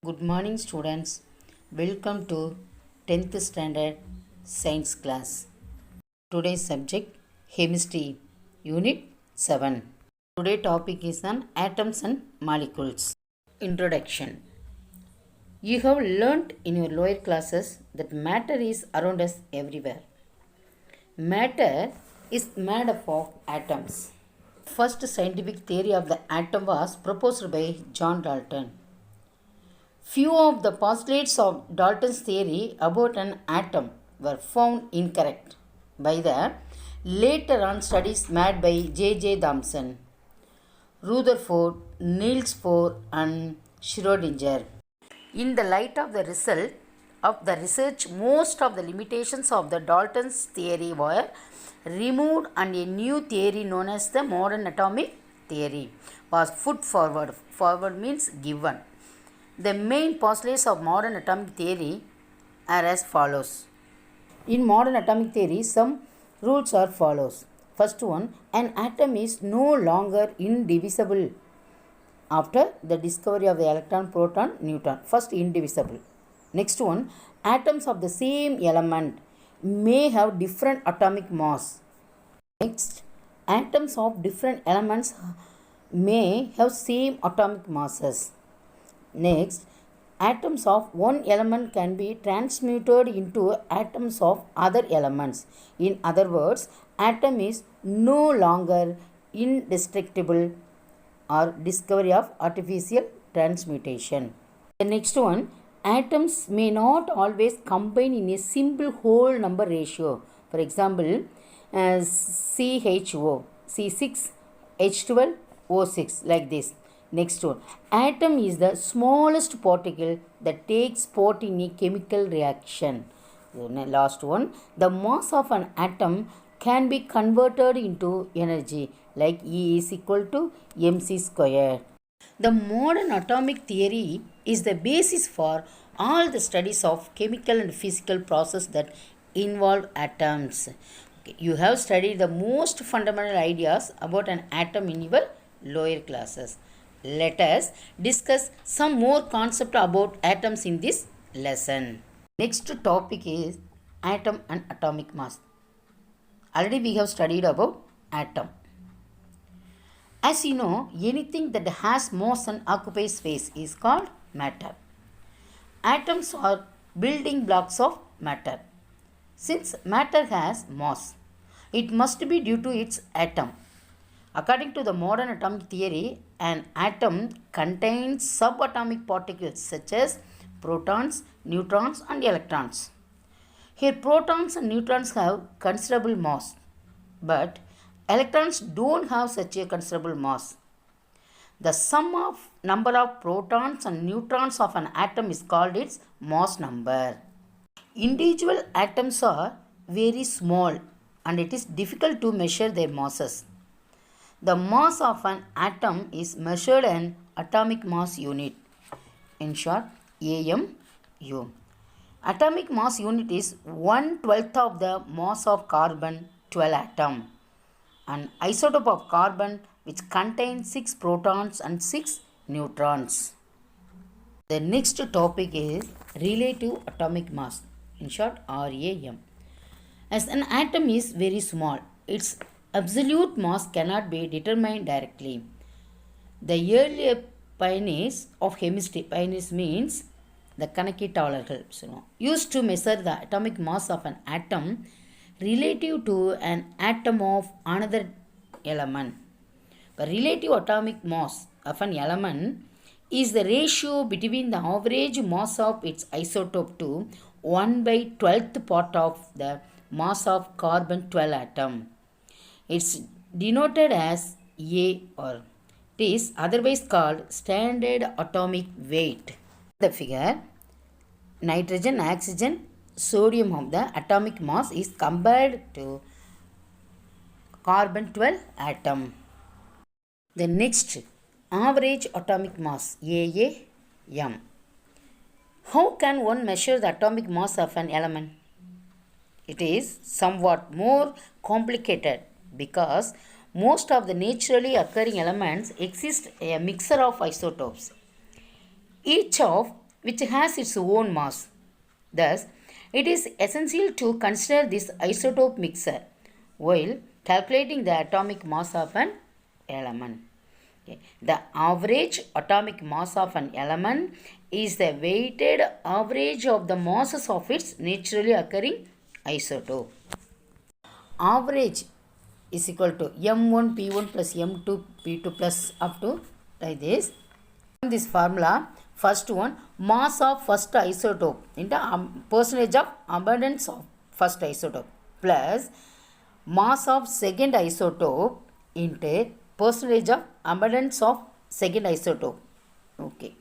Good morning, students. Welcome to 10th standard science class. Today's subject chemistry, unit 7. Today topic is on atoms and molecules. Introduction. You have learnt in your lower classes that matter is around us everywhere. Matter is made up of atoms. First scientific theory of the atom was proposed by John Dalton. Few of the postulates of Dalton's theory about an atom were found incorrect by the later on studies made by J. Thomson, Rutherford, Niels Bohr, and Schrödinger. In the light of the result of the research, most of the limitations of the Dalton's theory were removed and a new theory known as the modern atomic theory was put forward. Forward means given. The main postulates of modern atomic theory are as follows. In modern atomic theory, some rules are follows. First one, an atom is no longer indivisible after the discovery of the electron, proton, neutron. First, indivisible. Next one, atoms of the same element may have different atomic mass. Next, atoms of different elements may have same atomic masses. Next, atoms of one element can be transmuted into atoms of other elements. In other words, atom is no longer indestructible or discovery of artificial transmutation. The next one, atoms may not always combine in a simple whole number ratio. For example, CHO, C6, H12, O6 like this. Next one, atom is the smallest particle that takes part in a chemical reaction. Last one, the mass of an atom can be converted into energy like E is equal to mc square. The modern atomic theory is the basis for all the studies of chemical and physical processes that involve atoms. You have studied the most fundamental ideas about an atom in your lower classes. Let us discuss some more concepts about atoms in this lesson. Next topic is atom and atomic mass. Already we have studied about atom. As you know, anything that has mass and occupies space is called matter. Atoms are building blocks of matter. Since matter has mass, it must be due to its atom. According to the modern atomic theory, an atom contains subatomic particles such as protons, neutrons, and electrons. Here, protons and neutrons have considerable mass, but electrons don't have such a considerable mass. The sum of number of protons and neutrons of an atom is called its mass number. Individual atoms are very small and it is difficult to measure their masses. The mass of an atom is measured in atomic mass unit. In short, AMU. Atomic mass unit is 1/12 of the mass of carbon 12 atom. An isotope of carbon which contains 6 protons and 6 neutrons. The next topic is relative atomic mass. In short, RAM. As an atom is very small, its absolute mass cannot be determined directly. The earlier pioneers of chemistry, pioneers means the கணக்கீட்டாளர்கள், used to measure the atomic mass of an atom relative to an atom of another element. The relative atomic mass of an element is the ratio between the average mass of its isotope to 1/12th part of the mass of carbon 12 atom. It's denoted as A, or it is otherwise called standard atomic weight. The figure, nitrogen, oxygen, sodium of the atomic mass is compared to carbon 12 atom. The next, average atomic mass, AAM. How can one measure the atomic mass of an element? It is somewhat more complicated because most of the naturally occurring elements exist a mixture of isotopes. Each of which has its own mass. Thus, it is essential to consider this isotope mixture while calculating the atomic mass of an element. Okay. The average atomic mass of an element is the weighted average of the masses of its naturally occurring isotope. Average is equal to m1 p1 plus m2 p2 plus up to like this. From this formula, first one, mass of first isotope into percentage of abundance of first isotope plus mass of second isotope into percentage of abundance of second isotope. Okay.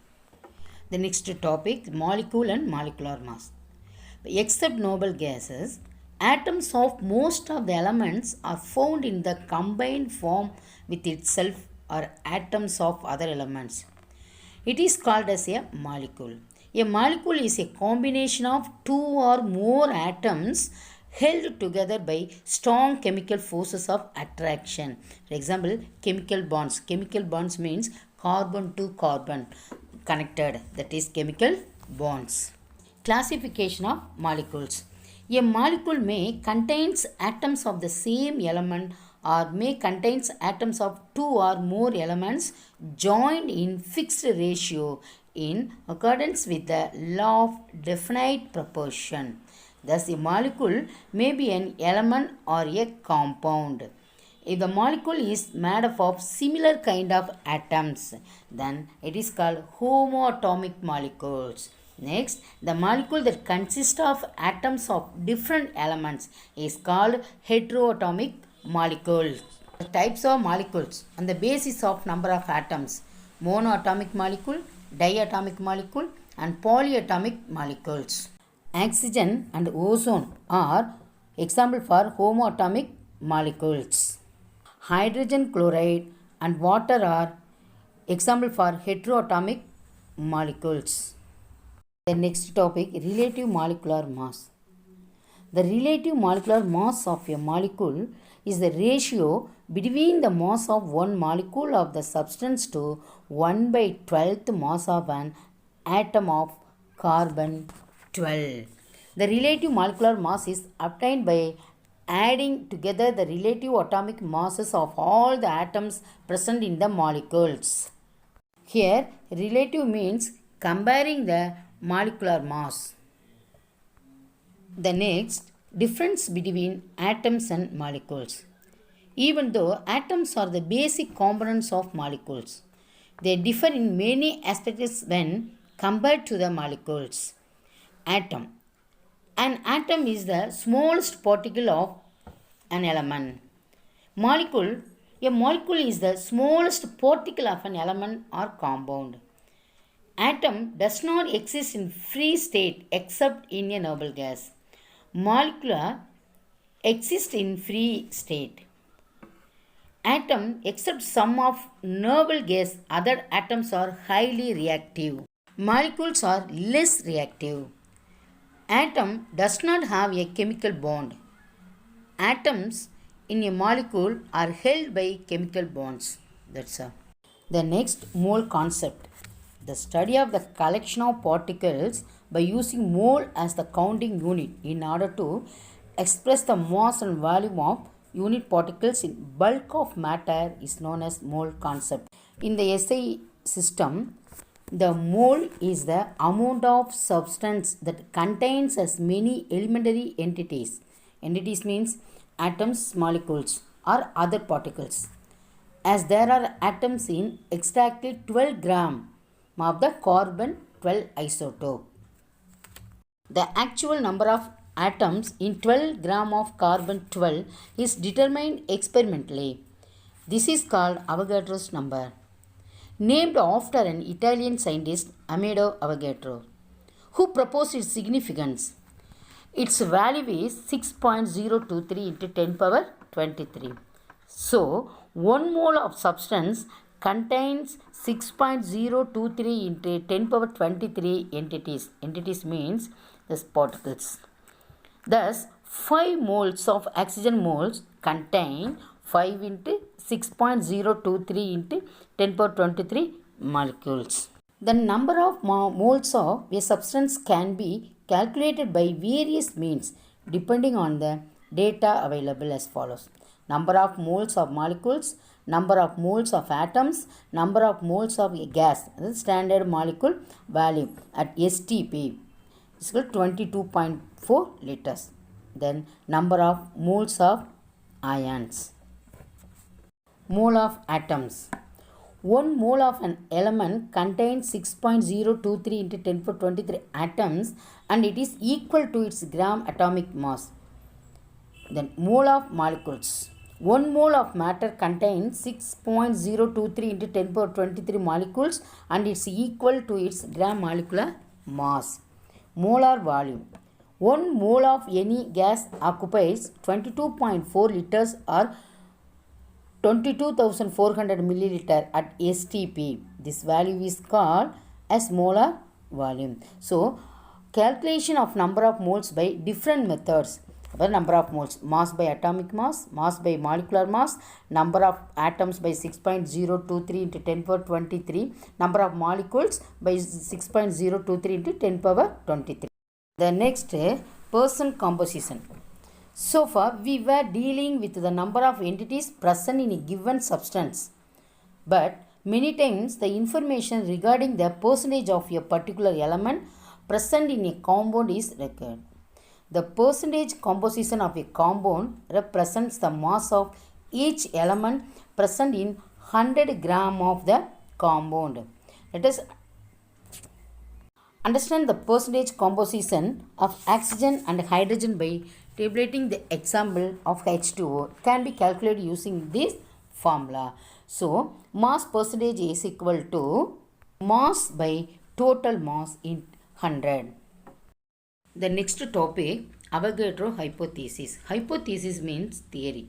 The next topic, molecule and molecular mass. Except noble gases, atoms of most of the elements are found in the combined form with itself or atoms of other elements. It is called as a molecule. A molecule is a combination of two or more atoms held together by strong chemical forces of attraction. For example, chemical bonds. Chemical bonds means carbon to carbon connected, that is chemical bonds. Classification of molecules. A molecule may contains atoms of the same element or may contains atoms of two or more elements joined in fixed ratio in accordance with the law of definite proportion. Thus, a molecule may be an element or a compound. If the molecule is made up of similar kind of atoms, then it is called homoatomic molecules. Next, the molecule that consists of atoms of different elements is called heteroatomic molecules. The types of molecules on the basis of number of atoms: monoatomic molecule, diatomic molecule, and polyatomic molecules. Oxygen and ozone are example for homoatomic molecules. Hydrogen chloride and water are example for heteroatomic molecules. The next topic, relative molecular mass. The relative molecular mass of a molecule is the ratio between the mass of one molecule of the substance to 1 by 12th mass of an atom of carbon 12. The relative molecular mass is obtained by adding together the relative atomic masses of all the atoms present in the molecules. Here, relative means comparing the molecular mass. The next, difference between atoms and molecules. Even though atoms are the basic components of molecules, they differ in many aspects when compared to the molecules. Atom. An atom is the smallest particle of an element. Molecule. A molecule is the smallest particle of an element or compound. Atom does not exist in free state except in a noble gas. Molecule exists in free state. Atom, except some of noble gas, other atoms are highly reactive. Molecules are less reactive. Atom does not have a chemical bond. Atoms in a molecule are held by chemical bonds. That's all. The next, mole concept. The study of the collection of particles by using mole as the counting unit in order to express the mass and volume of unit particles in bulk of matter is known as mole concept. In the SI system, the mole is the amount of substance that contains as many elementary entities. Entities means atoms, molecules, or other particles. As there are atoms in exactly 12 gram of the carbon 12 isotope. The actual number of atoms in 12 gram of carbon 12 is determined experimentally. This is called Avogadro's number, named after an Italian scientist, Amedeo Avogadro, who proposed its significance. Its value is 6.023 into 10 power 23. So, 1 mole of substance contains 6.023 into 10 power 23 entities. Entities means the particles. Thus, 5 moles of oxygen moles contain 5 into 6.023 into 10 power 23 molecules. The number of moles of a substance can be calculated by various means depending on the data available as follows. Number of moles of molecules, number of moles of atoms, number of moles of a gas, the standard molecule volume at STP is equal to 22.4 liters. Then number of moles of ions. Mole of atoms. 1 mole of an element contains 6.023 into 10 power 23 atoms and it is equal to its gram atomic mass. Then mole of molecules. 1 mole of matter contains 6.023 into 10 power 23 molecules and it's equal to its gram molecular mass. Molar volume. 1 mole of any gas occupies 22.4 liters or 22,400 milliliter at STP. This value is called as molar volume. So, calculation of number of moles by different methods. Number of moles, mass by atomic mass, mass by molecular mass, number of atoms by 6.023 into 10 power 23, number of molecules by 6.023 into 10 power 23. The next, person composition. So far, we were dealing with the number of entities present in a given substance. But many times, the information regarding the percentage of a particular element present in a compound is required. The percentage composition of a compound represents the mass of each element present in 100 gram of the compound. Let us understand the percentage composition of oxygen and hydrogen by tabulating the example of H2O can be calculated using this formula. So, mass percentage is equal to mass by total mass in 100. The next topic, Avogadro hypothesis. Hypothesis means theory.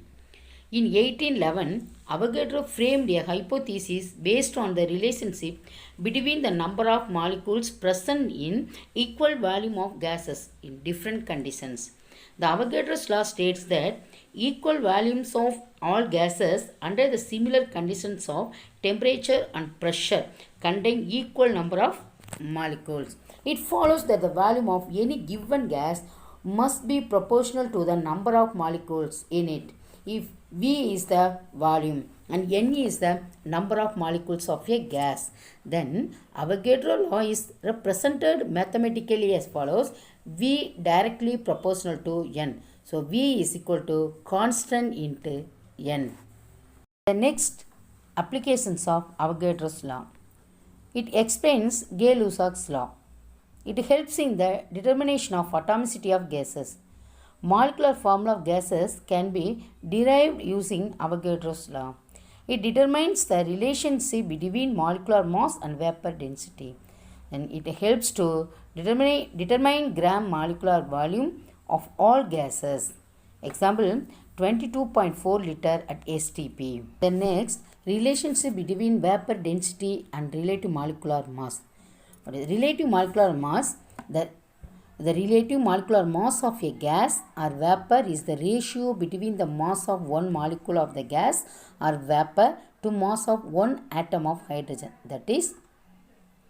In 1811, Avogadro framed a hypothesis based on the relationship between the number of molecules present in equal volume of gases in different conditions. The Avogadro's law states that equal volumes of all gases under the similar conditions of temperature and pressure contain equal number of molecules. It follows that the volume of any given gas must be proportional to the number of molecules in it. If V is the volume and N is the number of molecules of a gas, then Avogadro law is represented mathematically as follows: V directly proportional to N. So, V is equal to constant into N. The next, applications of Avogadro's law. It explains Gay-Lussac's law. It helps in the determination of atomicity of gases. Molecular formula of gases can be derived using Avogadro's law. It determines the relationship between molecular mass and vapor density. And it helps to determine gram molecular volume of all gases. Example, 22.4 liter at STP. The next, relationship between vapor density and relative molecular mass. Relative molecular mass, the relative molecular mass of a gas or vapor is the ratio between the mass of one molecule of the gas or vapor to mass of one atom of hydrogen. That is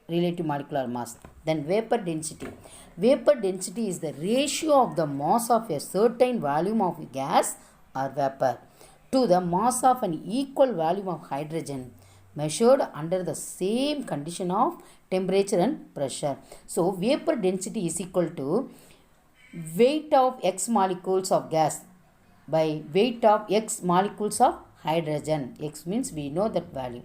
relative molecular mass. Then vapor density. Vapor density is the ratio of the mass of a certain volume of gas or vapor to the mass of an equal volume of hydrogen measured under the same condition of temperature and pressure. So, vapor density is equal to weight of X molecules of gas by weight of X molecules of hydrogen. X means we know that value.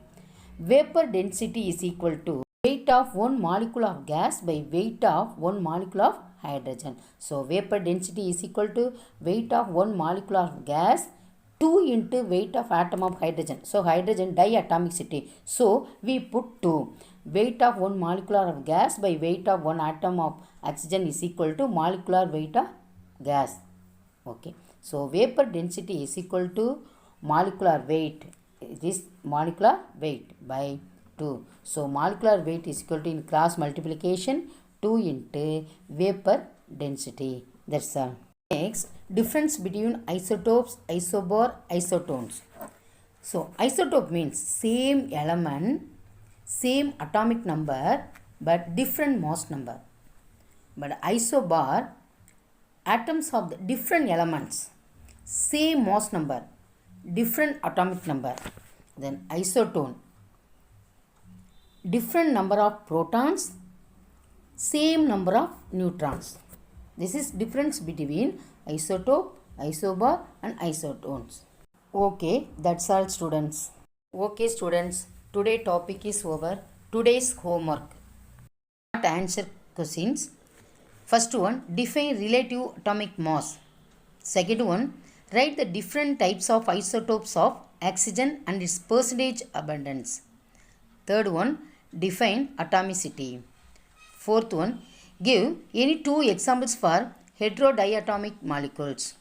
Vapor density is equal to weight of one molecule of gas by weight of one molecule of hydrogen. So, vapor density is equal to weight of one molecule of gas 2 into weight of atom of hydrogen. So, hydrogen diatomicity. So, we put 2. Weight of one molecular of gas by weight of one atom of oxygen is equal to molecular weight of gas. Okay. So, vapor density is equal to molecular weight. It is molecular weight by 2. So, molecular weight is equal to in cross multiplication 2 into vapor density. That's all. Next, difference between isotopes, isobar, isotones. So, isotope means same element, same atomic number but different mass number. But isobar, atoms of the different elements, same mass number, different atomic number. Then isotone, different number of protons, same number of neutrons. This is difference between isotope, isobar and isotones. Okay, that's all students. Okay students, today topic is over. Today's homework. Answer questions. First one, define relative atomic mass. Second one, write the different types of isotopes of oxygen and its percentage abundance. Third one, define atomicity. Fourth one, give any two examples for heterodiatomic molecules.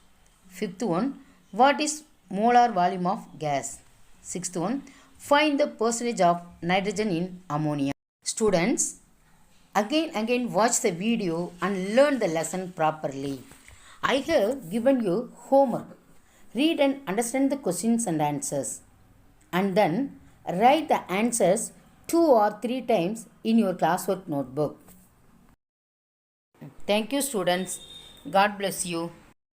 Fifth one, what is molar volume of gas? Sixth one, find the percentage of nitrogen in ammonia. Students, again watch the video and learn the lesson properly. I have given you homework. Read and understand the questions and answers, and then write the answers 2 or 3 times in your classwork notebook. Thank you students. God bless you.